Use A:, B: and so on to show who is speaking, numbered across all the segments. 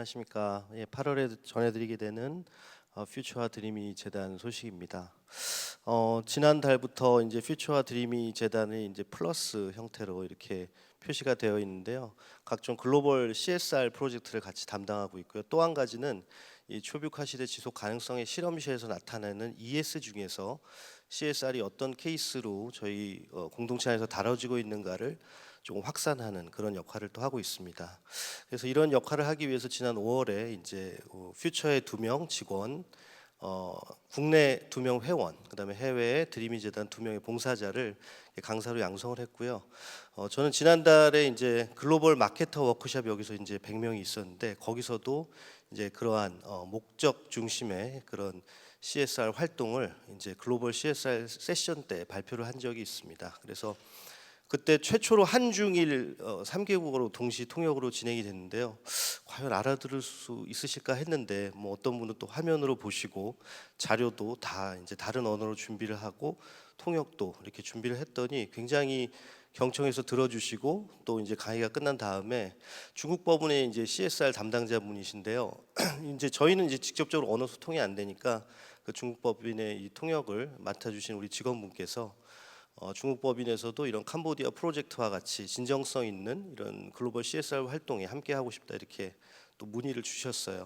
A: 안녕하십니까. 8월에 전해드리게 되는 퓨처와 드리미 재단 소식입니다. 지난달부터 이제 퓨처와 드리미 재단이 이제 플러스 형태로 이렇게 표시가 되어 있는데요. 각종 글로벌 CSR 프로젝트를 같이 담당하고 있고요. 또 한 가지는 이 초뷰화 시대 지속 가능성의 실험실에서 나타내는 ES 중에서 CSR이 어떤 케이스로 저희 공동체 안에서 다뤄지고 있는가를 조금 확산하는 그런 역할을 또 하고 있습니다. 그래서 이런 역할을 하기 위해서 지난 5월에 이제 퓨처의 2명 직원, 국내 2명 회원, 그다음에 해외에 드리미 재단 2명의 봉사자를 강사로 양성을 했고요. 저는 지난달에 이제 글로벌 마케터 워크숍 여기서 이제 100명이 있었는데 거기서도 이제 그러한 목적 중심의 그런 CSR 활동을 이제 글로벌 CSR 세션 때 발표를 한 적이 있습니다. 그래서 그때 최초로 한중일 3개국어로 동시 통역으로 진행이 됐는데요. 과연 알아들을 수 있으실까 했는데 뭐 어떤 분은 또 화면으로 보시고 자료도 다 이제 다른 언어로 준비를 하고 통역도 이렇게 준비를 했더니 굉장히 경청해서 들어주시고 또 이제 강의가 끝난 다음에 중국 법원의 이제 CSR 담당자분이신데요. 이제 저희는 이제 직접적으로 언어 소통이 안 되니까 그 중국 법인의 이 통역을 맡아주신 우리 직원분께서 중국 법인에서도 이런 캄보디아 프로젝트와 같이 진정성 있는 이런 글로벌 CSR 활동에 함께 하고 싶다 이렇게 또 문의를 주셨어요.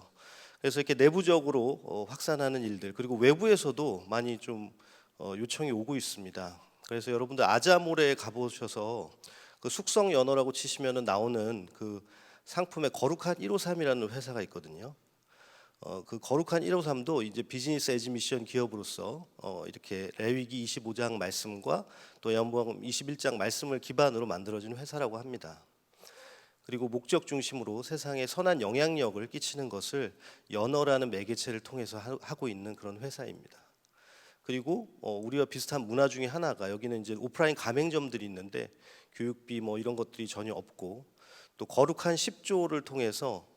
A: 그래서 이렇게 내부적으로 확산하는 일들 그리고 외부에서도 많이 좀 요청이 오고 있습니다. 그래서 여러분들 아자몰에 가보셔서 그 숙성 연어라고 치시면은 나오는 그 상품에 거룩한 153이라는 회사가 있거든요. 그 거룩한 153도 이제 비즈니스 에즈 미션 기업으로서 이렇게 레위기 25장 말씀과 또 연보험 21장 말씀을 기반으로 만들어진 회사라고 합니다. 그리고 목적 중심으로 세상에 선한 영향력을 끼치는 것을 연어라는 매개체를 통해서 하고 있는 그런 회사입니다. 그리고 우리와 비슷한 문화 중에 하나가 여기는 이제 오프라인 가맹점들이 있는데 교육비 뭐 이런 것들이 전혀 없고 또 거룩한 10조를 통해서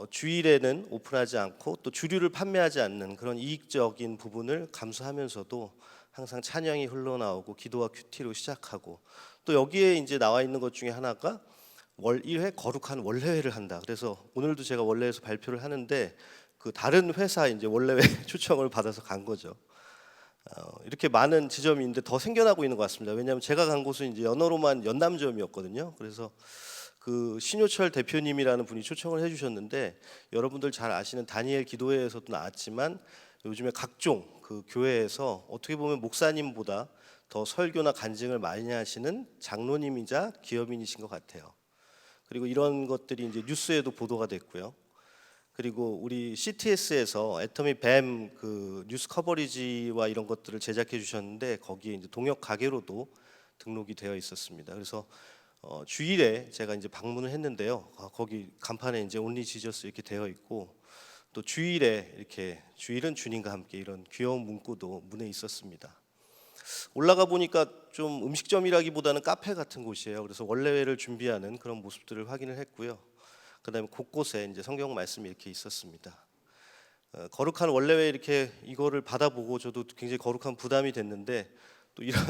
A: 주일에는 오픈하지 않고 또 주류를 판매하지 않는 그런 이익적인 부분을 감수하면서도 항상 찬양이 흘러나오고 기도와 큐티로 시작하고 또 여기에 이제 나와 있는 것 중에 하나가 월 1회 거룩한 원래회를 한다. 그래서 오늘도 제가 원래에서 발표를 하는데 그 다른 회사 이제 원래회 초청을 받아서 간 거죠. 이렇게 많은 지점이 있는데 더 생겨나고 있는 것 같습니다. 왜냐하면 제가 간 곳은 이제 연어로만 연남점이었거든요. 그래서 그 신효철 대표님이라는 분이 초청을 해주셨는데 여러분들 잘 아시는 다니엘 기도회에서도 나왔지만 요즘에 각종 그 교회에서 어떻게 보면 목사님보다 더 설교나 간증을 많이 하시는 장로님이자 기업인이신 것 같아요. 그리고 이런 것들이 이제 뉴스에도 보도가 됐고요. 그리고 우리 CTS에서 애터미 뱀 그 뉴스 커버리지와 이런 것들을 제작해 주셨는데 거기에 이제 동역 가게로도 등록이 되어 있었습니다. 그래서 주일에 제가 이제 방문을 했는데요. 거기 간판에 이제 온리 지저스 이렇게 되어 있고 또 주일에 이렇게 주일은 주님과 함께 이런 귀여운 문구도 문에 있었습니다. 올라가 보니까 좀 음식점이라기보다는 카페 같은 곳이에요. 그래서 원래회를 준비하는 그런 모습들을 확인을 했고요. 그다음에 곳곳에 이제 성경 말씀이 이렇게 있었습니다. 거룩한 원래회 이렇게 이거를 받아보고 저도 굉장히 거룩한 부담이 됐는데 또 이런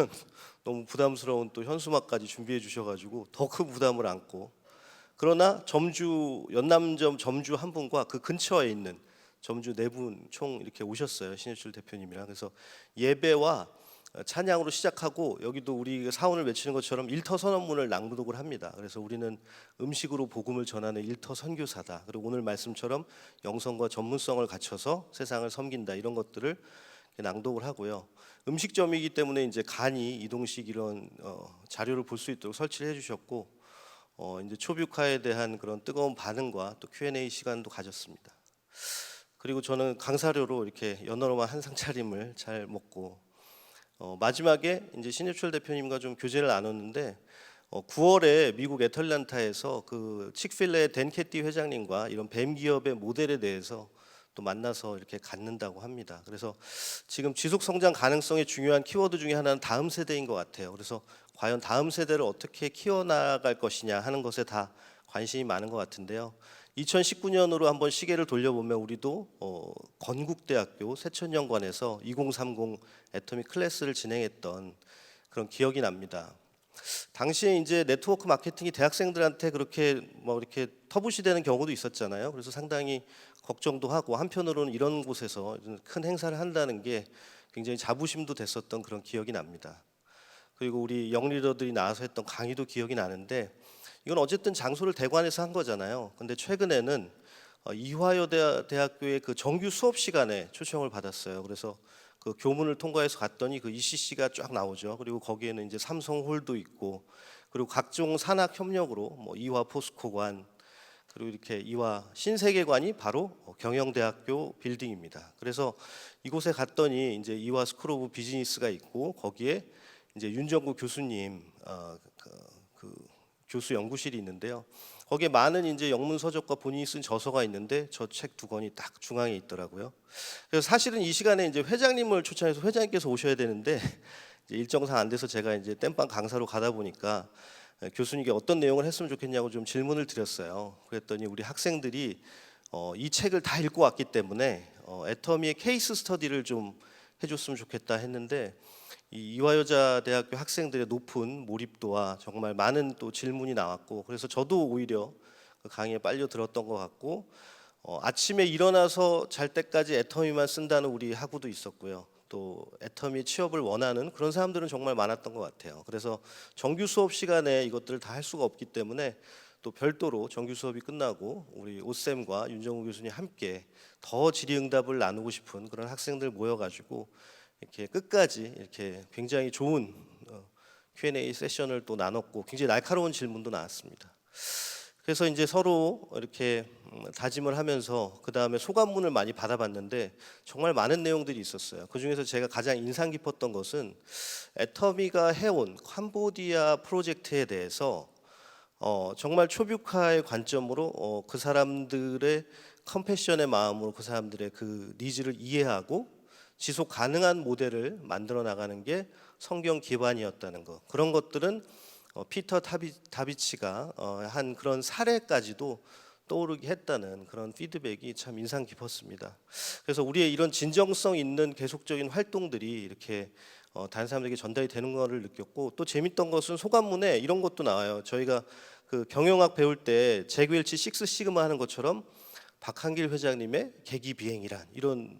A: 너무 부담스러운 또 현수막까지 준비해 주셔가지고 더 큰 부담을 안고 그러나 점주 연남점 점주 한 분과 그 근처에 있는 점주 네 분 총 이렇게 오셨어요. 신효철 대표님이랑. 그래서 예배와 찬양으로 시작하고 여기도 우리 사원을 외치는 것처럼 일터 선언문을 낭독을 합니다. 그래서 우리는 음식으로 복음을 전하는 일터 선교사다. 그리고 오늘 말씀처럼 영성과 전문성을 갖춰서 세상을 섬긴다. 이런 것들을 낭독을 하고요. 음식점이기 때문에 이제 간이 이동식 이런 자료를 볼 수 있도록 설치를 해주셨고 이제 초뷰카에 대한 그런 뜨거운 반응과 또 Q&A 시간도 가졌습니다. 그리고 저는 강사료로 이렇게 연어로만 한상 차림을 잘 먹고 마지막에 이제 신해철 대표님과 좀 교제를 나눴는데 9월에 미국 애틀랜타에서 그 칙필레 댄 캐티 회장님과 이런 뱀 기업의 모델에 대해서 또 만나서 이렇게 갖는다고 합니다. 그래서 지금 지속 성장 가능성의 중요한 키워드 중에 하나는 다음 세대인 것 같아요. 그래서 과연 다음 세대를 어떻게 키워나갈 것이냐 하는 것에 다 관심이 많은 것 같은데요. 2019년으로 한번 시계를 돌려보면 우리도 건국대학교 세천연관에서 2030 애토믹 클래스를 진행했던 그런 기억이 납니다. 당시에 이제 네트워크 마케팅이 대학생들한테 그렇게 뭐 이렇게 터부시되는 경우도 있었잖아요. 그래서 상당히 걱정도 하고 한편으로는 이런 곳에서 큰 행사를 한다는 게 굉장히 자부심도 됐었던 그런 기억이 납니다. 그리고 우리 영리더들이 나와서 했던 강의도 기억이 나는데 이건 어쨌든 장소를 대관해서 한 거잖아요. 근데 최근에는 이화여 대학교의 그 정규 수업 시간에 초청을 받았어요. 그래서 그 교문을 통과해서 갔더니 그 ECC가 쫙 나오죠. 그리고 거기에는 이제 삼성홀도 있고 그리고 각종 산학 협력으로 뭐 이화 포스코관 그리고 이렇게 이화 신세계관이 바로 경영대학교 빌딩입니다. 그래서 이곳에 갔더니 이제 이화 스쿨 오브 비즈니스가 있고 거기에 이제 윤정구 교수님 그 교수 연구실이 있는데요. 거기에 많은 이제 영문 서적과 본인이 쓴 저서가 있는데 저 책 두 권이 딱 중앙에 있더라고요. 그래서 사실은 이 시간에 이제 회장님을 초청해서 회장님께서 오셔야 되는데 이제 일정상 안 돼서 제가 이제 땜빵 강사로 가다 보니까 교수님께 어떤 내용을 했으면 좋겠냐고 좀 질문을 드렸어요. 그랬더니 우리 학생들이 이 책을 다 읽고 왔기 때문에 애터미의 케이스 스터디를 좀 해줬으면 좋겠다 했는데 이 이화여자대학교 학생들의 높은 몰입도와 정말 많은 또 질문이 나왔고 그래서 저도 오히려 그 강의에 빨려 들었던 것 같고 아침에 일어나서 잘 때까지 애터미만 쓴다는 우리 학우도 있었고요. 또 애터미 취업을 원하는 그런 사람들은 정말 많았던 것 같아요. 그래서 정규 수업 시간에 이것들을 다 할 수가 없기 때문에 또 별도로 정규 수업이 끝나고 우리 오쌤과 윤정우 교수님 함께 더 질의응답을 나누고 싶은 그런 학생들 모여가지고 이렇게 끝까지 이렇게 굉장히 좋은 Q&A 세션을 또 나눴고 굉장히 날카로운 질문도 나왔습니다. 그래서 이제 서로 이렇게 다짐을 하면서 그 다음에 소감문을 많이 받아봤는데 정말 많은 내용들이 있었어요. 그 중에서 제가 가장 인상 깊었던 것은 애터미가 해온 캄보디아 프로젝트에 대해서 정말 초뷰카의 관점으로 그 사람들의 컴패션의 마음으로 그 사람들의 그 니즈를 이해하고 지속 가능한 모델을 만들어 나가는 게 성경 기반이었다는 것. 그런 것들은 피터 다비치가 한 그런 사례까지도 떠오르게 했다는 그런 피드백이 참 인상 깊었습니다. 그래서 우리의 이런 진정성 있는 계속적인 활동들이 이렇게 다른 사람들에게 전달이 되는 것을 느꼈고 또 재밌던 것은 소감문에 이런 것도 나와요. 저희가 그 경영학 배울 때 잭 웰치 식스 시그마 하는 것처럼 박한길 회장님의 계기비행이란 이런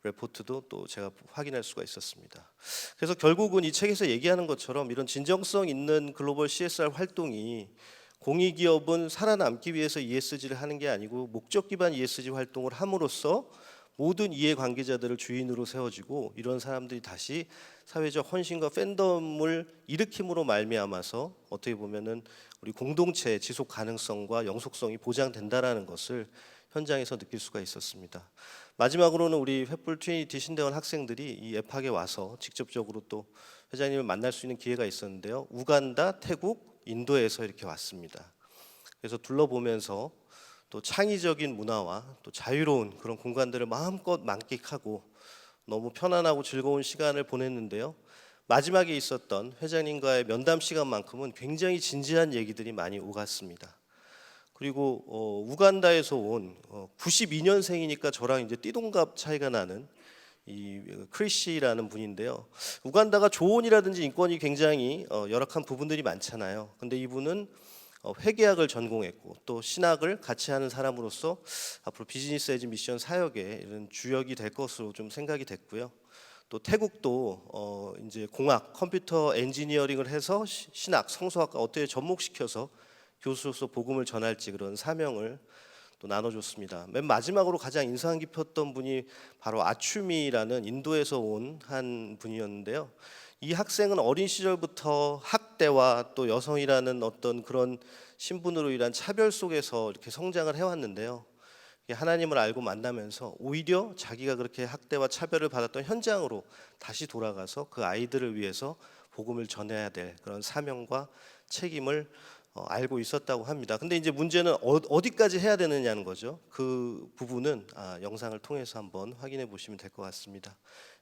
A: 레포트도 또 제가 확인할 수가 있었습니다. 그래서 결국은 이 책에서 얘기하는 것처럼 이런 진정성 있는 글로벌 CSR 활동이 공익기업은 살아남기 위해서 ESG를 하는 게 아니고 목적 기반 ESG 활동을 함으로써 모든 이해관계자들을 주인으로 세워지고 이런 사람들이 다시 사회적 헌신과 팬덤을 일으킴으로 말미암아서 어떻게 보면은 우리 공동체의 지속 가능성과 영속성이 보장된다라는 것을 현장에서 느낄 수가 있었습니다. 마지막으로는 우리 횃불 트리니티 신대원 학생들이 이 앱학에 와서 직접적으로 또 회장님을 만날 수 있는 기회가 있었는데요. 우간다, 태국, 인도에서 이렇게 왔습니다. 그래서 둘러보면서 또 창의적인 문화와 또 자유로운 그런 공간들을 마음껏 만끽하고 너무 편안하고 즐거운 시간을 보냈는데요. 마지막에 있었던 회장님과의 면담 시간만큼은 굉장히 진지한 얘기들이 많이 오갔습니다. 그리고 우간다에서 온 92년생이니까 저랑 이제 띠동갑 차이가 나는 이 크리시라는 분인데요. 우간다가 조언이라든지 인권이 굉장히 열악한 부분들이 많잖아요. 근데 이분은 회계학을 전공했고 또 신학을 같이 하는 사람으로서 앞으로 비즈니스 에즈 미션 사역에 이런 주역이 될 것으로 좀 생각이 됐고요. 또 태국도 이제 공학, 컴퓨터 엔지니어링을 해서 신학, 성서학과 어떻게 접목시켜서 교수로서 복음을 전할지 그런 사명을 또 나눠줬습니다. 맨 마지막으로 가장 인상 깊었던 분이 바로 아추미라는 인도에서 온 한 분이었는데요. 이 학생은 어린 시절부터 학대와 또 여성이라는 어떤 그런 신분으로 인한 차별 속에서 이렇게 성장을 해왔는데요. 하나님을 알고 만나면서 오히려 자기가 그렇게 학대와 차별을 받았던 현장으로 다시 돌아가서 그 아이들을 위해서 복음을 전해야 될 그런 사명과 책임을 알고 있었다고 합니다. 근데 이제 문제는 어디까지 해야 되느냐는 거죠. 그 부분은 영상을 통해서 한번 확인해 보시면 될 것 같습니다.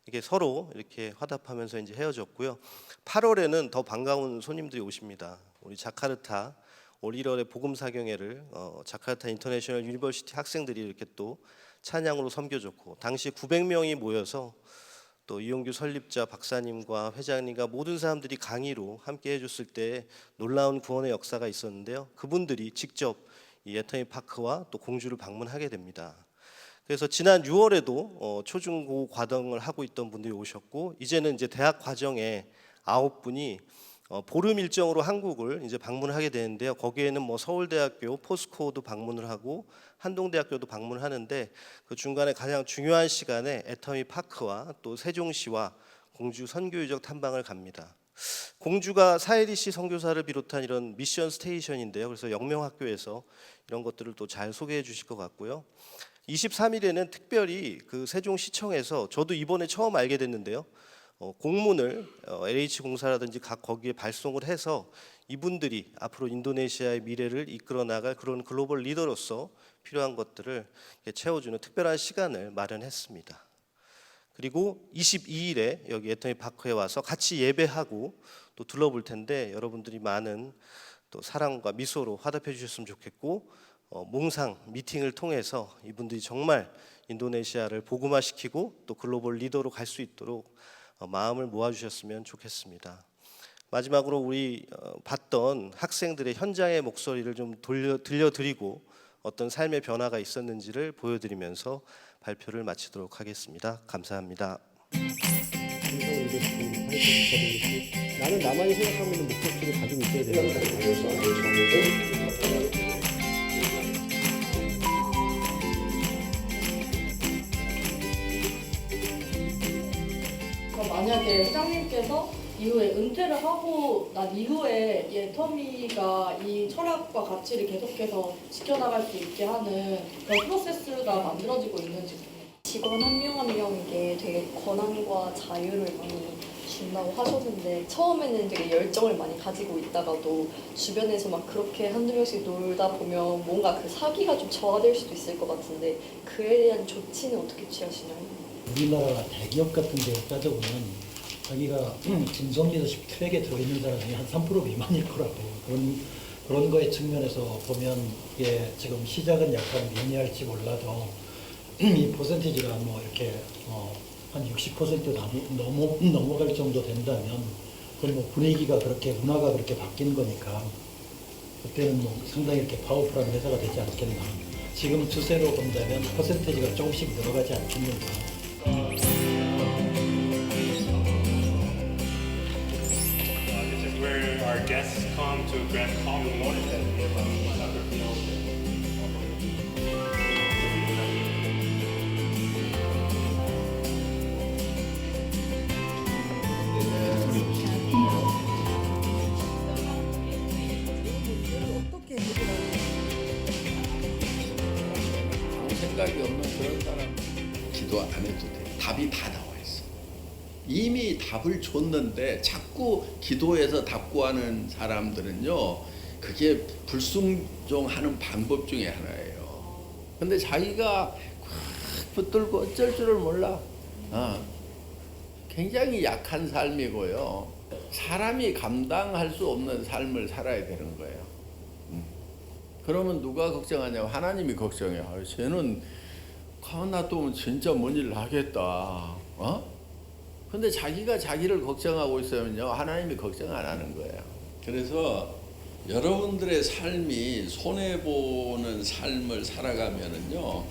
A: 이게 서로 이렇게 화답하면서 이제 헤어졌고요. 8월에는 더 반가운 손님들이 오십니다. 우리 자카르타 올 1월에 복음 사경회를 자카르타 인터내셔널 유니버시티 학생들이 이렇게 또 찬양으로 섬겨줬고 당시 900명이 모여서 또 이용규 설립자 박사님과 회장님과 모든 사람들이 강의로 함께 해줬을 때 놀라운 구원의 역사가 있었는데요. 그분들이 직접 이 애터미 파크와 또 공주를 방문하게 됩니다. 그래서 지난 6월에도 초중고 과정을 하고 있던 분들이 오셨고, 이제는 이제 대학 과정에 9분이 보름 일정으로 한국을 이제 방문하게 되는데요. 거기에는 뭐 서울대학교, 포스코도 방문을 하고 한동대학교도 방문하는데, 그 중간에 가장 중요한 시간에 애터미 파크와 또 세종시와 공주 선교유적 탐방을 갑니다. 공주가 사혜리 씨 선교사를 비롯한 이런 미션 스테이션인데요. 그래서 영명학교에서 이런 것들을 또 잘 소개해 주실 것 같고요. 23일에는 특별히 그 세종시청에서, 저도 이번에 처음 알게 됐는데요, 공문을 LH공사라든지 각 거기에 발송을 해서 이분들이 앞으로 인도네시아의 미래를 이끌어 나갈 그런 글로벌 리더로서 필요한 것들을 채워주는 특별한 시간을 마련했습니다. 그리고 22일에 여기 애터미 파크에 와서 같이 예배하고 또 둘러볼 텐데, 여러분들이 많은 또 사랑과 미소로 화답해 주셨으면 좋겠고, 몽상 미팅을 통해서 이분들이 정말 인도네시아를 복음화시키고 또 글로벌 리더로 갈 수 있도록 마음을 모아주셨으면 좋겠습니다. 마지막으로 우리 봤던 학생들의 현장의 목소리를 좀 들려드리고 어떤 삶의 변화가 있었는지를 보여드리면서 발표를 마치도록 하겠습니다. 감사합니다.
B: 나는 나만이 생각하고 있는 목적지를 가지고 있어야 된다.
C: 만약에 회장님께서 이후에 은퇴를 하고 난 이후에 애터미가 이 철학과 가치를 계속해서 지켜나갈 수 있게 하는 그런 프로세스가 만들어지고 있는지.
D: 직원 한 명 한 명에게 되게 권한과 자유를 많이 준다고 하셨는데, 처음에는 되게 열정을 많이 가지고 있다가도 주변에서 막 그렇게 한두 명씩 놀다 보면 뭔가 그 사기가 좀 저하될 수도 있을 것 같은데, 그에 대한 조치는 어떻게 취하시나요?
E: 우리나라 대기업 같은 데 따져보면 자기가 진성 리더십 트랙에 들어있는 사람이 한 3% 미만일 거라고. 그런 거의 측면에서 보면 이게 지금 시작은 약간 미미할지 몰라도 이 퍼센티지가 뭐 이렇게 한 60% 넘어갈 정도 된다면, 그건 뭐 분위기가 그렇게, 문화가 그렇게 바뀐 거니까 그때는 뭐 상당히 이렇게 파워풀한 회사가 되지 않겠나. 지금 추세로 본다면 퍼센티지가 조금씩 늘어가지 않겠는가.
F: This is where our guests come to grab coffee in the morning and give another meal.
G: 아무 생각이 없는 그런 사람 기도 안 해도 돼. 답이 다 나와 있어. 이미 답을 줬는데 자꾸 기도해서 답 구하는 사람들은요, 그게 불순종하는 방법 중에 하나예요. 근데 자기가 꽉 붙들고 어쩔 줄을 몰라. 굉장히 약한 삶이고요. 사람이 감당할 수 없는 삶을 살아야 되는 거예요. 그러면 누가 걱정하냐고? 하나님이 걱정해. 쟤는 가만 놔두면 진짜 뭔 일 하겠다. 근데 자기가 자기를 걱정하고 있으면요, 하나님이 걱정 안 하는 거예요. 그래서 여러분들의 삶이 손해보는 삶을 살아가면은요,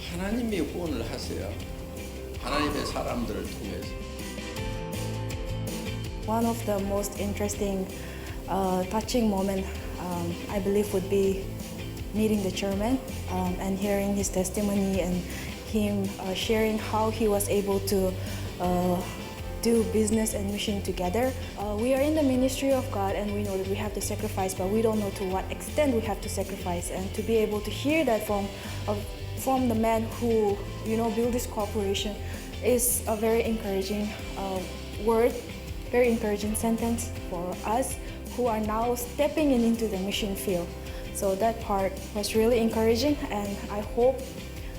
G: 하나님이 후원을 하세요. 하나님의 사람들을 통해서.
H: One of the most interesting, touching moment, I believe, would be meeting the chairman and hearing his testimony and him sharing how he was able to do business and mission together. We are in the ministry of God and we know that we have to sacrifice, but we don't know to what extent we have to sacrifice. And to be able to hear that from the man who built this corporation is a very encouraging word, very encouraging sentence for us who are now stepping into the mission field. So that part was really encouraging, and I hope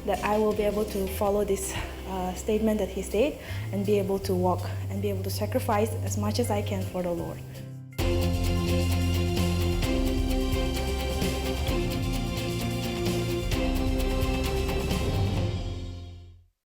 H: that I will be able to follow this statement that he said and be able to walk and be able to sacrifice as much as I can for the Lord.